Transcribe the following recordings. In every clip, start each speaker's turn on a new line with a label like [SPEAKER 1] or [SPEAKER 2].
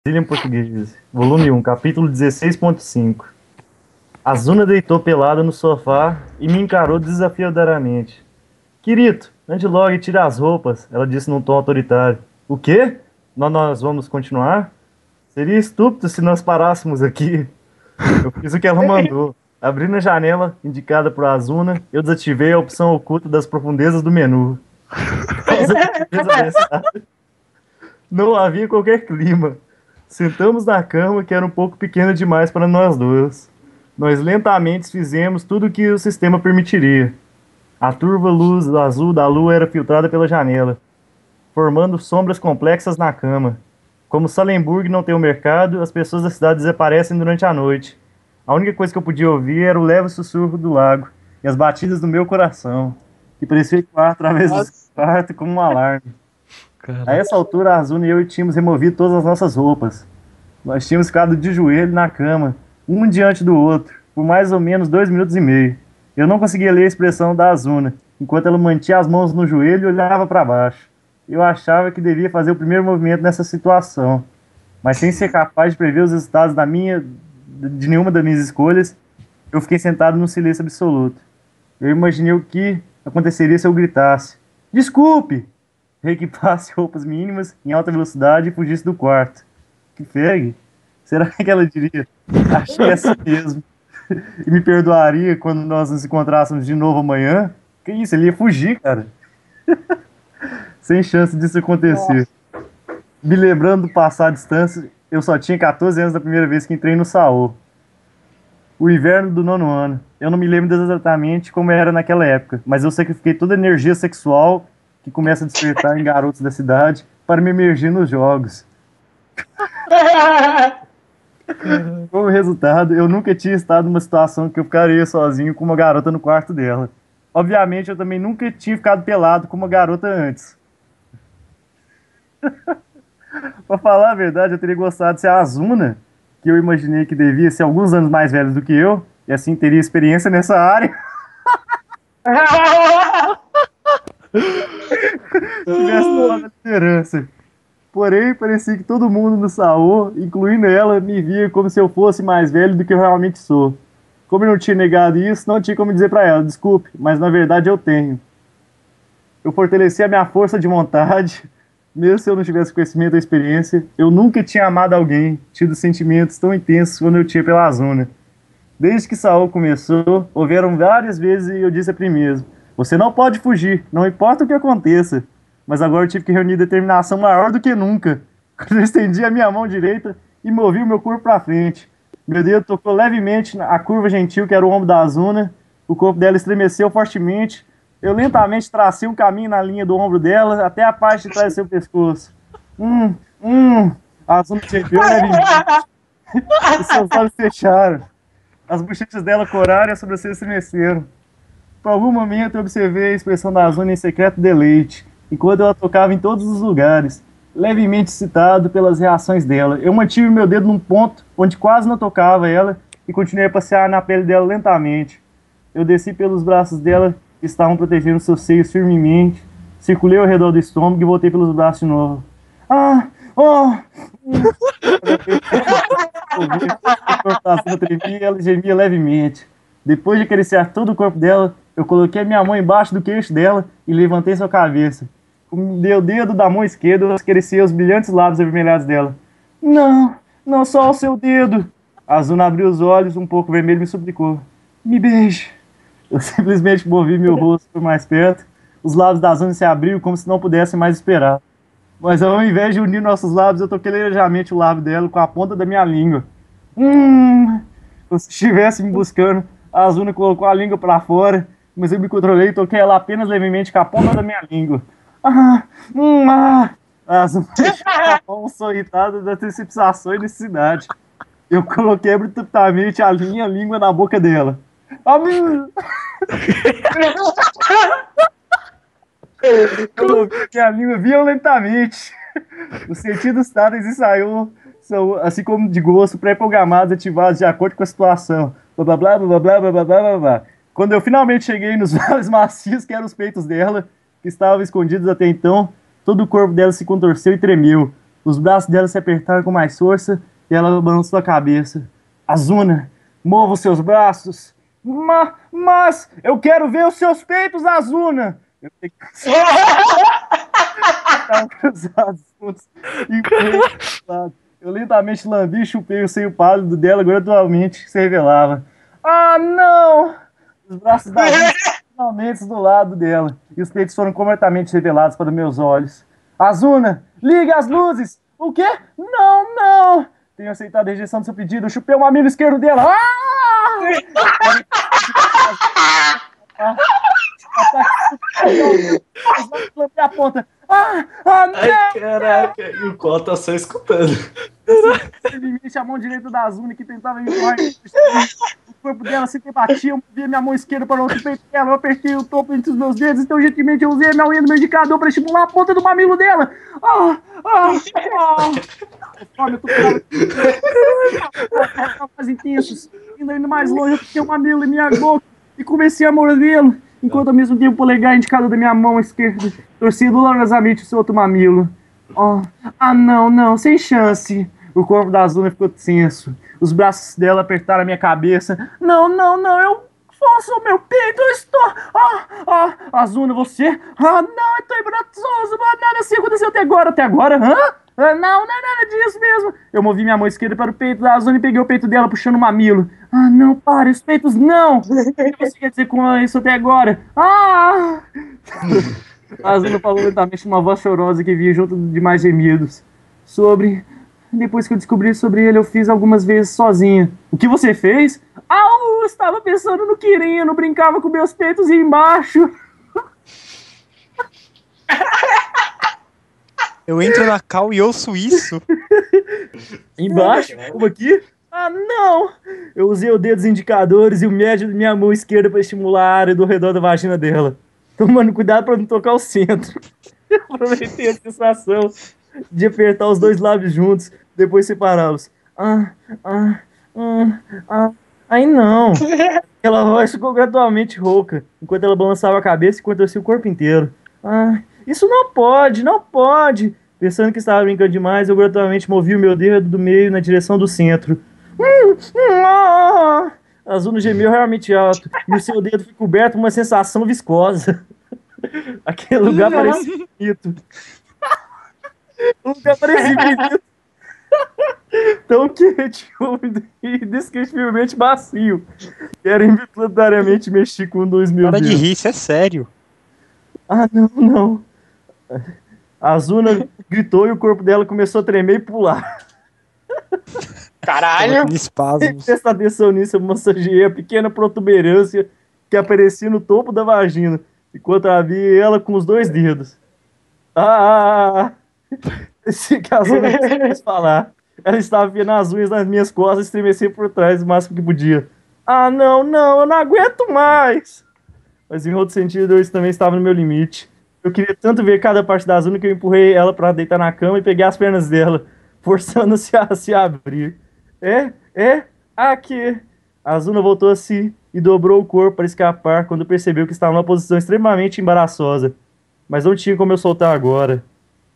[SPEAKER 1] Brasília em Português, volume 1, capítulo 16.5. Azuna deitou pelada no sofá e me encarou desafiadoramente. Querido, ande logo e tire as roupas, ela disse num tom autoritário. O quê? Nós vamos continuar? Seria estúpido se nós parássemos aqui. Eu fiz o que ela mandou. Abrindo a janela indicada por Azuna, eu desativei a opção oculta das profundezas do menu. Por causa da defesa dessa, não havia qualquer clima. Sentamos na cama, que era um pouco pequena demais para nós dois. Nós lentamente fizemos tudo o que o sistema permitiria. A turva luz azul da lua era filtrada pela janela, formando sombras complexas na cama. Como Salemburg não tem um mercado, as pessoas da cidade desaparecem durante a noite. A única coisa que eu podia ouvir era o leve sussurro do lago e as batidas do meu coração, que parecia ecoar através do quarto como um alarme. A essa altura, a Azuna e eu tínhamos removido todas as nossas roupas. Nós tínhamos ficado de joelho na cama, um diante do outro, por mais ou menos 2 minutos e meio. Eu não conseguia ler a expressão da Azuna, enquanto ela mantinha as mãos no joelho e olhava para baixo. Eu achava que devia fazer o primeiro movimento nessa situação, mas sem ser capaz de prever os resultados de nenhuma das minhas escolhas, eu fiquei sentado num silêncio absoluto. Eu imaginei o que aconteceria se eu gritasse: "Desculpe!" Reequipasse roupas mínimas em alta velocidade e fugisse do quarto. Que fegue! Será que ela diria: "Acho que é assim mesmo"? E me perdoaria quando nós nos encontrássemos de novo amanhã? Que isso, ele ia fugir, cara. Sem chance disso acontecer. Me lembrando do passar à distância, eu só tinha 14 anos da primeira vez que entrei no Saô. O inverno do 9º ano. Eu não me lembro exatamente como era naquela época, mas eu sacrifiquei toda a energia sexual que começa a despertar em garotos da cidade para me emergir nos jogos. Como resultado, eu nunca tinha estado numa situação que eu ficaria sozinho com uma garota no quarto dela. Obviamente, eu também nunca tinha ficado pelado com uma garota antes. Pra falar a verdade, eu teria gostado de ser a Azuna, que eu imaginei que devia ser alguns anos mais velho do que eu, e assim teria experiência nessa área. Tivesse toda a liderança. Porém, parecia que todo mundo no Saô, incluindo ela, me via como se eu fosse mais velho do que eu realmente sou. Como eu não tinha negado isso, não tinha como dizer pra ela: "Desculpe, mas na verdade eu tenho." Eu fortaleci a minha força de vontade, mesmo se eu não tivesse conhecimento ou experiência. Eu nunca tinha amado alguém, tido sentimentos tão intensos quando eu tinha pela Azuna. Desde que Saô começou, houveram várias vezes e eu disse a mim mesmo: "Você não pode fugir, não importa o que aconteça." Mas agora eu tive que reunir determinação maior do que nunca. Quando eu estendi a minha mão direita e movi o meu corpo para frente. Meu dedo tocou levemente a curva gentil que era o ombro da Azuna. O corpo dela estremeceu fortemente. Eu lentamente tracei um caminho na linha do ombro dela até a parte de trás do seu pescoço. A Azuna se enfiou levemente. Os seus olhos fecharam. As bochechas dela coraram e as sobrancelhas estremeceram. Por algum momento eu observei a expressão da Azuna em secreto deleite, enquanto ela tocava em todos os lugares, levemente excitado pelas reações dela. Eu mantive meu dedo num ponto onde quase não tocava ela e continuei a passear na pele dela lentamente. Eu desci pelos braços dela, que estavam protegendo seus seios firmemente, circulei ao redor do estômago e voltei pelos braços de novo. A tremia e ela gemia levemente. Depois de acariciar todo o corpo dela, eu coloquei minha mão embaixo do queixo dela e levantei sua cabeça. Com o dedo da mão esquerda, eu acariciei os brilhantes lábios avermelhados dela. "Não, não só o seu dedo." A Azuna abriu os olhos, um pouco vermelho, e me suplicou: "Me beije." Eu simplesmente movi meu rosto por mais perto. Os lábios da Azuna se abriram como se não pudessem mais esperar. Mas ao invés de unir nossos lábios, eu toquei ligeiramente o lábio dela com a ponta da minha língua. Como se estivesse me buscando, a Azuna colocou a língua para fora, mas eu me controlei e toquei ela apenas levemente com a ponta da minha língua. A Azuna fechou a mão sorritada da antecipação e necessidade. Eu coloquei abruptamente a minha língua na boca dela. Coloquei a língua violentamente. Os sentidos táteis ensaiou são, assim como de gosto, pré-programados, ativados de acordo com a situação. Blá, blá, blá, blá, blá, blá, blá, blá, blá. Quando eu finalmente cheguei nos lábios macios, que eram os peitos dela, que estavam escondidos até então, todo o corpo dela se contorceu e tremeu. Os braços dela se apertaram com mais força e ela balançou a cabeça. Azuna, mova os seus braços. Mas eu quero ver os seus peitos, Azuna! Eu tenho que... Estavam cruzados juntos e eu lentamente lambi e chupei o seio pálido dela, gradualmente se revelava. Ah, não! Os braços da Azuna finalmente do lado dela e os peitos foram completamente revelados para meus olhos. Azuna, ligue as luzes! O quê? Não, não! Tenho aceitado a rejeição do seu pedido. Eu chupei o mamilo esquerdo dela. A ponta. Não!
[SPEAKER 2] Ai, caraca, e o Cole tá só escutando.
[SPEAKER 1] Ele me chamou direito da Azuna que tentava me empurrar. O corpo dela se debatia, eu movia minha mão esquerda para o outro peito dela, eu apertei o topo entre os meus dedos, então gentilmente eu usei a minha unha do meu indicador para estimular a ponta do mamilo dela. Conforme eu tô mais intensos, indo mais longe, eu fiquei o mamilo em minha boca e comecei a mordê-lo, enquanto ao mesmo tempo o polegar indicador da minha mão esquerda torcia dolorosamente o seu outro mamilo. Não, sem chance. O corpo da Azuna ficou tenso. Os braços dela apertaram a minha cabeça. Não, eu forço o meu peito, eu estou... Azuna, você... não, eu tô embaraçoso, nada assim aconteceu até agora. Até agora? Não é nada disso mesmo. Eu movi minha mão esquerda para o peito da Azuna e peguei o peito dela puxando o mamilo. Não, pare, os peitos não. O que você quer dizer com isso até agora? A Azuna falou lentamente uma voz chorosa que vinha junto de mais gemidos. Depois que eu descobri sobre ele, eu fiz algumas vezes sozinha. O que você fez? Eu estava pensando no Quirino, brincava com meus peitos embaixo.
[SPEAKER 3] Eu entro na cal e ouço isso.
[SPEAKER 1] Embaixo? Como aqui? Não! Eu usei os dedos indicadores e o médio da minha mão esquerda para estimular a área do redor da vagina dela. Tomando cuidado para não tocar o centro. Aproveitei a sensação de apertar os dois lábios juntos, depois separá-los. Aí não. Aquela voz ficou gradualmente rouca, enquanto ela balançava a cabeça e contorcia o corpo inteiro. Isso não pode. Pensando que estava brincando demais, eu gradualmente movi o meu dedo do meio na direção do centro. A Azuna gemeu realmente alto, e o seu dedo foi coberto por uma sensação viscosa. Aquele lugar parecia bonito. O lugar parecia bonito. Tão quente, úmido e indescritivelmente macio. Quero involuntariamente mexer com um dos meus
[SPEAKER 3] Para
[SPEAKER 1] dedos.
[SPEAKER 3] de rir, isso é sério.
[SPEAKER 1] Não. A Azuna gritou e o corpo dela começou a tremer e pular.
[SPEAKER 4] Caralho!
[SPEAKER 3] Espasmos.
[SPEAKER 1] Presta atenção nisso, eu massageei a pequena protuberância que aparecia no topo da vagina, enquanto havia ela com os dois dedos. Esse caso não quis falar. Ela estava vendo as unhas nas minhas costas e estremecer por trás o máximo que podia. Não, eu não aguento mais. Mas em outro sentido, eu também estava no meu limite. Eu queria tanto ver cada parte da Azuna que eu empurrei ela para deitar na cama e peguei as pernas dela, forçando-se a se abrir. Aqui. A Azuna voltou a si e dobrou o corpo para escapar quando percebeu que estava numa posição extremamente embaraçosa. Mas não tinha como eu soltar agora.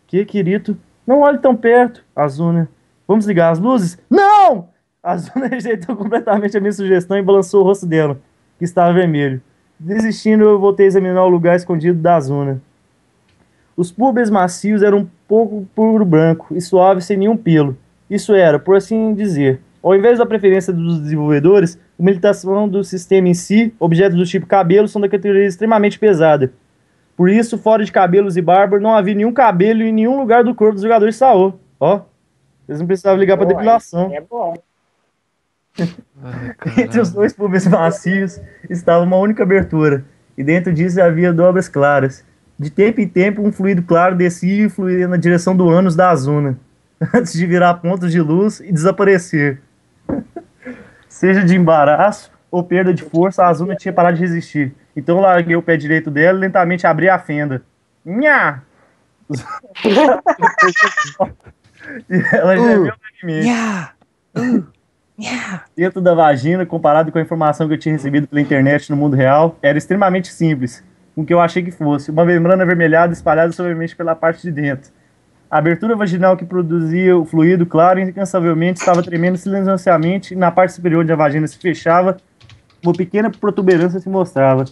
[SPEAKER 1] Que, querido? Não olhe tão perto, Azuna. Vamos ligar as luzes? Não! A Azuna rejeitou completamente a minha sugestão e balançou o rosto dela, que estava vermelho. Desistindo, eu voltei a examinar o lugar escondido da Azuna. Os pubes macios eram um pouco puro branco e suaves sem nenhum pelo. Isso era, por assim dizer, ao invés da preferência dos desenvolvedores, a imitação do sistema em si, objetos do tipo cabelo são da categoria extremamente pesada. Por isso, fora de cabelos e barba, não havia nenhum cabelo em nenhum lugar do corpo dos jogadores de Saô. Eles não precisavam ligar para depilação.
[SPEAKER 4] É bom.
[SPEAKER 1] Entre os dois pubes macios estava uma única abertura, e dentro disso havia dobras claras. De tempo em tempo, um fluido claro descia e fluía na direção do ânus da Azuna, antes de virar pontos de luz e desaparecer. Seja de embaraço ou perda de força, a Azuna tinha parado de resistir. Então eu larguei o pé direito dela e lentamente abri a fenda. Nha! E ela gemeu levemente. Dentro da vagina, comparado com a informação que eu tinha recebido pela internet no mundo real, era extremamente simples, com o que eu achei que fosse. Uma membrana avermelhada espalhada suavemente pela parte de dentro. A abertura vaginal que produzia o fluido claro incansavelmente estava tremendo silenciosamente e na parte superior onde a vagina se fechava, uma pequena protuberância se mostrava.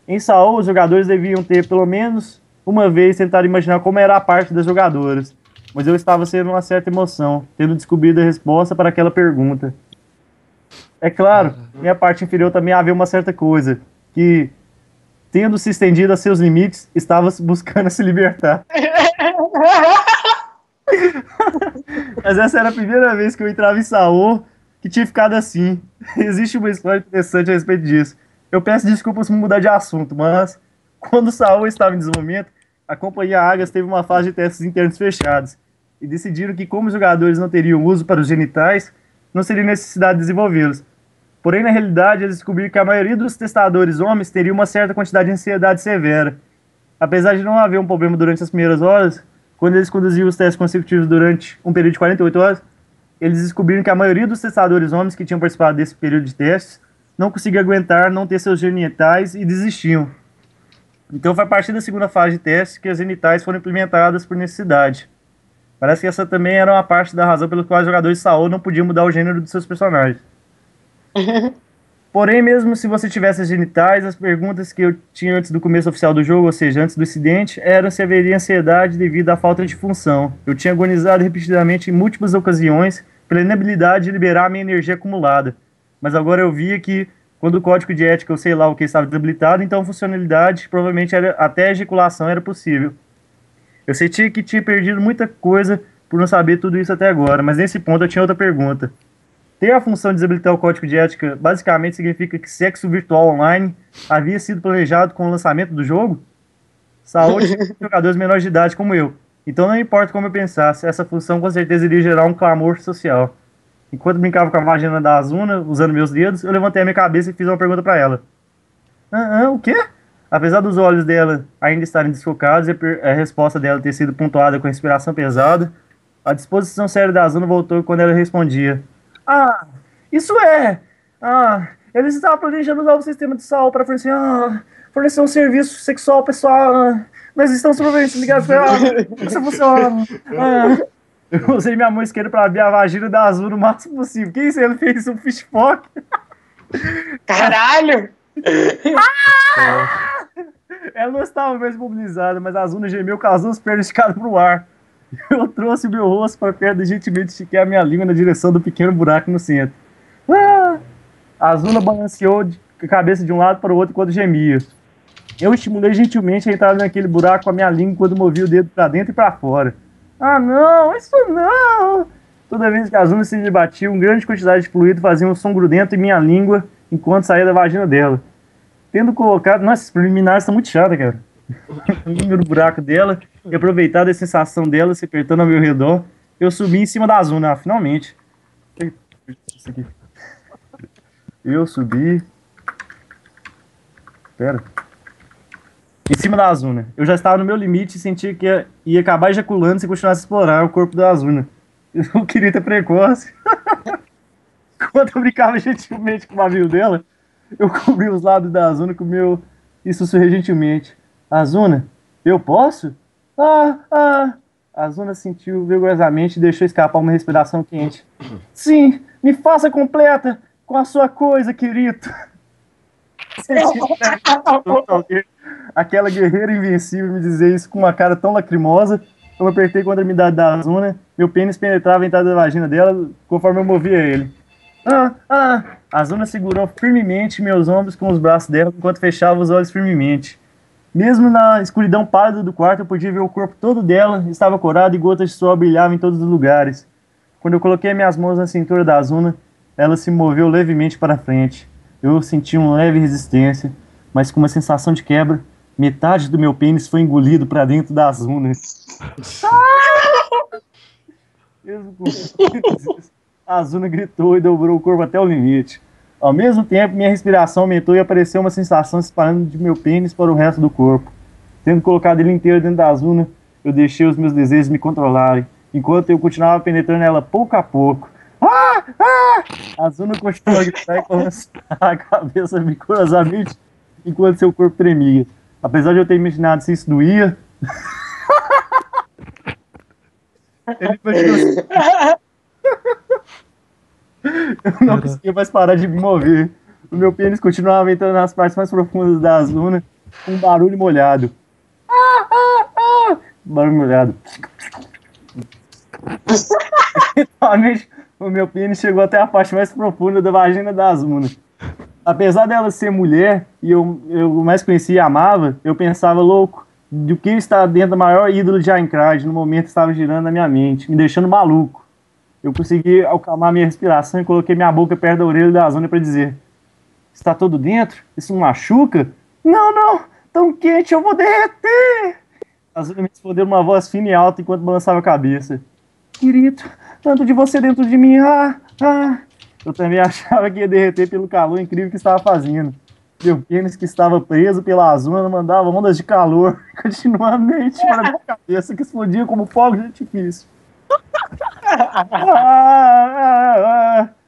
[SPEAKER 1] Em Saul, os jogadores deviam ter, pelo menos uma vez, tentado imaginar como era a parte das jogadoras, mas eu estava sendo uma certa emoção, tendo descobrido a resposta para aquela pergunta. É claro, minha parte inferior também havia uma certa coisa, que, tendo se estendido a seus limites, estava buscando se libertar. Mas essa era a primeira vez que eu entrava em Saul que tinha ficado assim. Existe uma história interessante a respeito disso. Eu peço desculpas por mudar de assunto, mas quando Saul estava em desenvolvimento, a companhia Águas teve uma fase de testes internos fechados e decidiram que, como os jogadores não teriam uso para os genitais, não seria necessidade de desenvolvê-los. Porém, na realidade, eles descobriram que a maioria dos testadores homens teria uma certa quantidade de ansiedade severa. Apesar de não haver um problema durante as primeiras horas, quando eles conduziam os testes consecutivos durante um período de 48 horas, eles descobriram que a maioria dos testadores homens que tinham participado desse período de testes não conseguia aguentar não ter seus genitais e desistiam. Então foi a partir da segunda fase de teste que as genitais foram implementadas por necessidade. Parece que essa também era uma parte da razão pela qual os jogadores de Saul não podiam mudar o gênero dos seus personagens. Porém, mesmo se você tivesse as genitais, as perguntas que eu tinha antes do começo oficial do jogo, ou seja, antes do incidente, eram se haveria ansiedade devido à falta de função. Eu tinha agonizado repetidamente em múltiplas ocasiões pela inabilidade de liberar a minha energia acumulada. Mas agora eu via que, quando o código de ética, ou sei lá o que, estava desabilitado, então a funcionalidade, provavelmente até a ejaculação era possível. Eu senti que tinha perdido muita coisa por não saber tudo isso até agora, mas nesse ponto eu tinha outra pergunta. Ter a função de desabilitar o código de ética basicamente significa que sexo virtual online havia sido planejado com o lançamento do jogo? Saúde de jogadores menores de idade como eu. Então não importa como eu pensasse, essa função com certeza iria gerar um clamor social. Enquanto brincava com a vagina da Azuna, usando meus dedos, eu levantei a minha cabeça e fiz uma pergunta para ela. O quê? Apesar dos olhos dela ainda estarem desfocados e a resposta dela ter sido pontuada com respiração pesada, a disposição séria da Azuna voltou quando ela respondia. Isso é! Eles estavam planejando um novo sistema de saúde para fornecer um serviço sexual pessoal. Nós estamos provavelmente ligados para essa funciona. Eu usei minha mão esquerda para abrir a vagina da Azul no máximo possível. Que isso? Ele fez um fishpock?
[SPEAKER 4] Caralho!
[SPEAKER 1] Ela não estava mesmo mobilizada, mas a Azuna gemeu com as duas pernas esticadas para o ar. Eu trouxe o meu rosto para perto e gentilmente estiquei a minha língua na direção do pequeno buraco no centro. A Azuna balanceou a cabeça de um lado para o outro enquanto gemia. Eu estimulei gentilmente a entrar naquele buraco com a minha língua quando movi o dedo para dentro e para fora. Não, isso não! Toda vez que a Azuna se debatia, uma grande quantidade de fluido fazia um som grudento em minha língua enquanto saía da vagina dela. Tendo colocado... Nossa, esses preliminares são muito chatos, cara. No buraco dela e aproveitado a sensação dela se apertando ao meu redor, eu subi em cima da Azuna, finalmente. Isso aqui. Eu subi. Pera. Em cima da Azuna. Eu já estava no meu limite e sentia que ia acabar ejaculando se continuasse a explorar o corpo da Azuna. Eu queria ter precoce. Enquanto eu brincava gentilmente com o mamilo dela, eu cobri os lados da Azuna com o meu e sussurrei gentilmente. Azuna, eu posso? A Azuna sentiu vigorosamente e deixou escapar uma respiração quente. Sim, me faça completa com a sua coisa, querido. Aquela guerreira invencível me dizer isso com uma cara tão lacrimosa. Eu me apertei contra a umidade da Azuna. Meu pênis penetrava a entrada da vagina dela conforme eu movia ele. A Azuna segurou firmemente meus ombros com os braços dela enquanto fechava os olhos firmemente. Mesmo na escuridão pálida do quarto, eu podia ver o corpo todo dela, estava corado e gotas de suor brilhavam em todos os lugares. Quando eu coloquei minhas mãos na cintura da Azuna, ela se moveu levemente para frente. Eu senti uma leve resistência, mas com uma sensação de quebra, metade do meu pênis foi engolido para dentro da Azuna. A Azuna gritou e dobrou o corpo até o limite. Ao mesmo tempo, minha respiração aumentou e apareceu uma sensação se espalhando de meu pênis para o resto do corpo. Tendo colocado ele inteiro dentro da Azuna, eu deixei os meus desejos me controlarem, enquanto eu continuava penetrando ela pouco a pouco. A Azuna continuou a gritar e balançar a cabeça vigorosamente enquanto seu corpo tremia. Apesar de eu ter imaginado se isso doía... Ele continuou assim. Eu não conseguia mais parar de me mover. O meu pênis continuava entrando nas partes mais profundas da zona, com um barulho molhado. Barulho molhado. Eventualmente, o meu pênis chegou até a parte mais profunda da vagina da Azuna. Apesar dela ser mulher, e eu mais conhecia e amava, eu pensava, louco, do que está dentro da maior ídolo de Aincrad, no momento estava girando na minha mente, me deixando maluco. Eu consegui acalmar minha respiração e coloquei minha boca perto da orelha da Azuna para dizer: está todo dentro? Isso machuca? Não, não, tão quente, eu vou derreter! A Azuna me respondeu numa voz fina e alta enquanto balançava a cabeça. Querido, tanto de você dentro de mim, Eu também achava que ia derreter pelo calor incrível que estava fazendo. Meu pênis, que estava preso pela Azuna, mandava ondas de calor continuamente para minha cabeça, que explodia como fogo de artifício.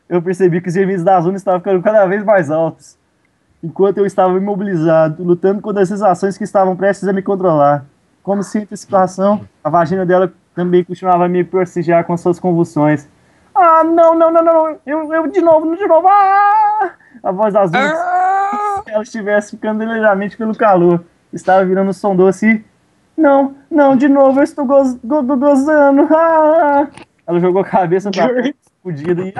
[SPEAKER 1] Eu percebi que os gemidos da Azuna estavam ficando cada vez mais altos, enquanto eu estava imobilizado, lutando contra as sensações que estavam prestes a me controlar. Como se antecipação, a vagina dela também continuava a me prestigiar com suas convulsões. Não, eu de novo. A voz da Azul, se ela estivesse ficando ligeiramente pelo calor, estava virando um som doce e... Não, de novo, eu estou gozando. Ela jogou a cabeça pra fudida e...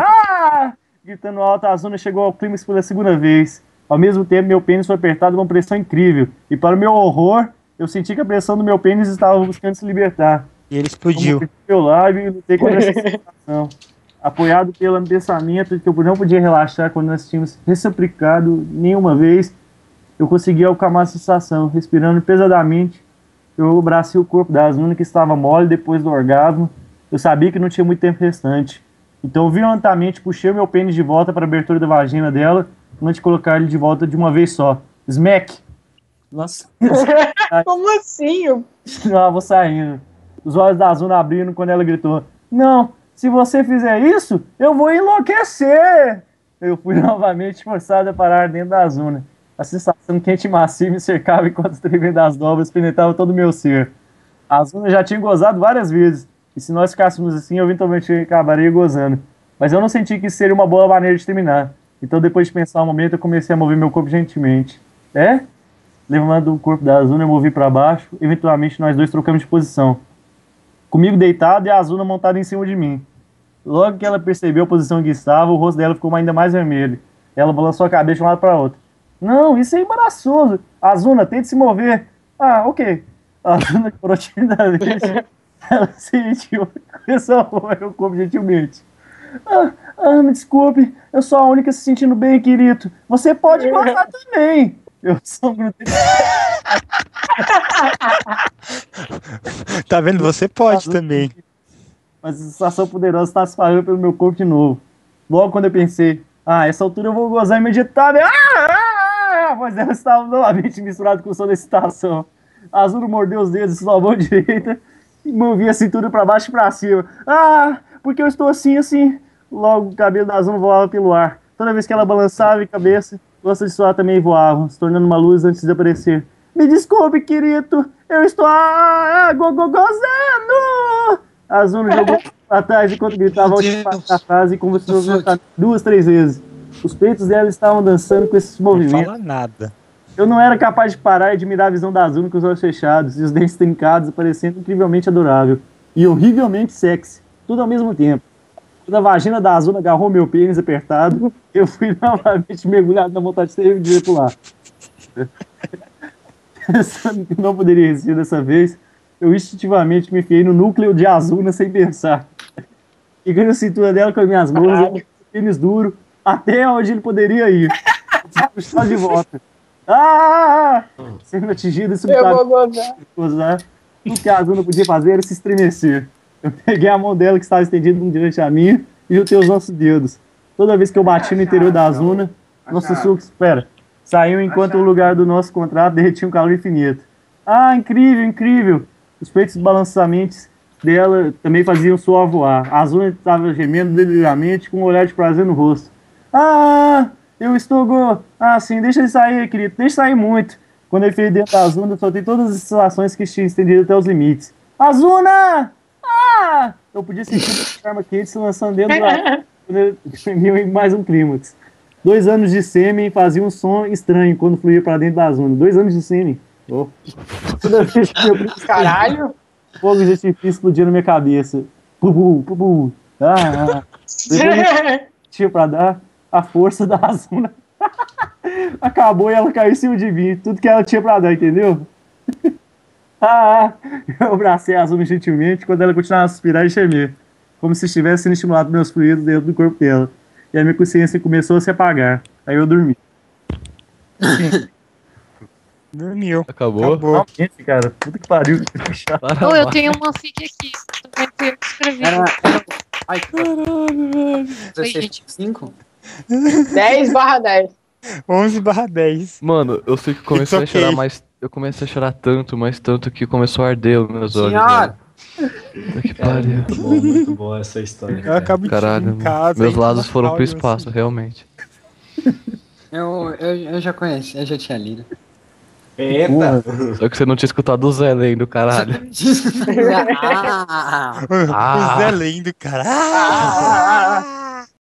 [SPEAKER 1] Gritando alto, a Azuna chegou ao clímax pela segunda vez. Ao mesmo tempo, meu pênis foi apertado com uma pressão incrível. E para o meu horror, eu senti que a pressão do meu pênis estava buscando se libertar.
[SPEAKER 3] E ele explodiu.
[SPEAKER 1] Eu meu lábio e lutei contra essa sensação. Apoiado pelo pensamento de que eu não podia relaxar quando nós tínhamos reciprocado nenhuma vez, eu consegui acalmar a sensação, respirando pesadamente. Eu abracei o corpo da Azuna, que estava mole depois do orgasmo. Eu sabia que não tinha muito tempo restante. Então, violentamente, puxei o meu pênis de volta para a abertura da vagina dela, antes de colocar ele de volta de uma vez só. Smack! Nossa.
[SPEAKER 4] Como assim?
[SPEAKER 1] Não, vou saindo. Os olhos da Azuna abriram quando ela gritou: não! Se você fizer isso, eu vou enlouquecer! Eu fui novamente forçado a parar dentro da Azuna. A sensação quente e macia me cercava enquanto o tremendo das dobras penetrava todo o meu ser. A Azuna já tinha gozado várias vezes, e se nós ficássemos assim, eu eventualmente acabaria gozando. Mas eu não senti que isso seria uma boa maneira de terminar. Então, depois de pensar um momento, eu comecei a mover meu corpo gentilmente. Levando o corpo da Azuna, eu movi para baixo. Eventualmente, nós dois trocamos de posição. Comigo deitado e a Azuna montada em cima de mim. Logo que ela percebeu a posição em que estava, o rosto dela ficou ainda mais vermelho. Ela balançou a cabeça de um lado para outro. Não, isso é embaraçoso. Azuna, tente se mover. Ok. A Azuna chorou timidamente. Ela sentiu e começou a mover o corpo gentilmente. Me desculpe, eu sou a única se sentindo bem, querido. Você pode gostar também. Eu sou um grudento.
[SPEAKER 3] Tá vendo? Você pode também.
[SPEAKER 1] Mas a sensação poderosa está se espalhando pelo meu corpo de novo. Logo quando eu pensei, essa altura eu vou gozar imediatamente. A voz dela estava novamente misturada com o som da excitação. A Azul mordeu os dedos de sua mão direita e movia a cintura para baixo e para cima. Porque eu estou assim. Logo o cabelo da Azul voava pelo ar. Toda vez que ela balançava a cabeça, gotas de suor também voavam, se tornando uma luz antes de aparecer. Me desculpe, querido, eu estou gozando! A Azul jogou para trás enquanto gritava a frase e conversou 2, 3 vezes. Os peitos dela estavam dançando com esses movimentos.
[SPEAKER 3] Não fala nada.
[SPEAKER 1] Eu não era capaz de parar e admirar a visão da Azul com os olhos fechados e os dentes trincados, parecendo incrivelmente adorável e horrivelmente sexy, tudo ao mesmo tempo. Quando a vagina da Azul agarrou meu pênis apertado, eu fui novamente mergulhado na vontade de pular. Pensando que não poderia resistir dessa vez, eu instintivamente me enfiei no núcleo de Azuna sem pensar. Pegando a cintura dela com as minhas mãos, eu o pênis duro, até onde ele poderia ir. Puxar de volta. Sendo atingido, isso
[SPEAKER 4] eu vou gozar.
[SPEAKER 1] Tudo que a Azuna podia fazer era se estremecer. Eu peguei a mão dela que estava estendida diante a mim e juntei os nossos dedos. Toda vez que eu bati no interior da Azuna, nossos sucos, saiu enquanto o lugar do nosso contrato derretia um calor infinito. Incrível! Os peitos balançamentos dela também faziam o suor voar. A Azuna estava gemendo deliramente com um olhar de prazer no rosto. Eu estou... sim, deixa ele sair, querido, deixa sair muito. Quando eu fui dentro da Azuna, eu soltei todas as instalações que tinham estendido até os limites. Azuna!
[SPEAKER 4] Eu podia sentir a arma quente se lançando dentro da... Quando mais um clímax. 2 anos de sêmen faziam um som estranho quando fluía pra dentro da zona. 2 anos de sêmen. Oh. Toda vez que meu primo
[SPEAKER 5] Caralho!
[SPEAKER 4] fogo de artifício explodia na minha cabeça. Pupu. Depois tinha pra dar a força da zona. Acabou e ela caiu em cima de mim. Tudo que ela tinha pra dar, entendeu? Eu abracei a zona gentilmente quando ela continuava a suspirar e gemer, como se estivesse sendo estimulado meus fluidos dentro do corpo dela. E a minha consciência começou a se apagar. Aí eu dormi.
[SPEAKER 3] Dormiu.
[SPEAKER 2] Acabou?
[SPEAKER 1] Realmente, cara, puta que pariu.
[SPEAKER 6] Oh, eu tenho uma fic aqui. Também fui eu que escrevi.
[SPEAKER 5] Ai,
[SPEAKER 3] Caralho, velho.
[SPEAKER 5] 16.5? 10/10.
[SPEAKER 3] 11/10.
[SPEAKER 2] Mano, eu sei que eu comecei
[SPEAKER 3] It's
[SPEAKER 2] a chorar,
[SPEAKER 3] okay.
[SPEAKER 2] mas eu comecei a chorar tanto, mas tanto que começou a arder os meus olhos.
[SPEAKER 5] Senhora!
[SPEAKER 2] Velho. Que pariu.
[SPEAKER 7] Muito bom essa história.
[SPEAKER 3] Eu acabo de
[SPEAKER 2] Caralho,
[SPEAKER 3] em casa.
[SPEAKER 2] meus
[SPEAKER 3] aí
[SPEAKER 2] lados
[SPEAKER 3] com
[SPEAKER 2] foram pro
[SPEAKER 3] áudio,
[SPEAKER 2] espaço, realmente.
[SPEAKER 5] Eu já conheci, eu já tinha lido.
[SPEAKER 7] Eita!
[SPEAKER 2] Só que você não tinha escutado o Zé lendo, caralho.
[SPEAKER 5] Ah,
[SPEAKER 3] assim. O Zé lendo, cara.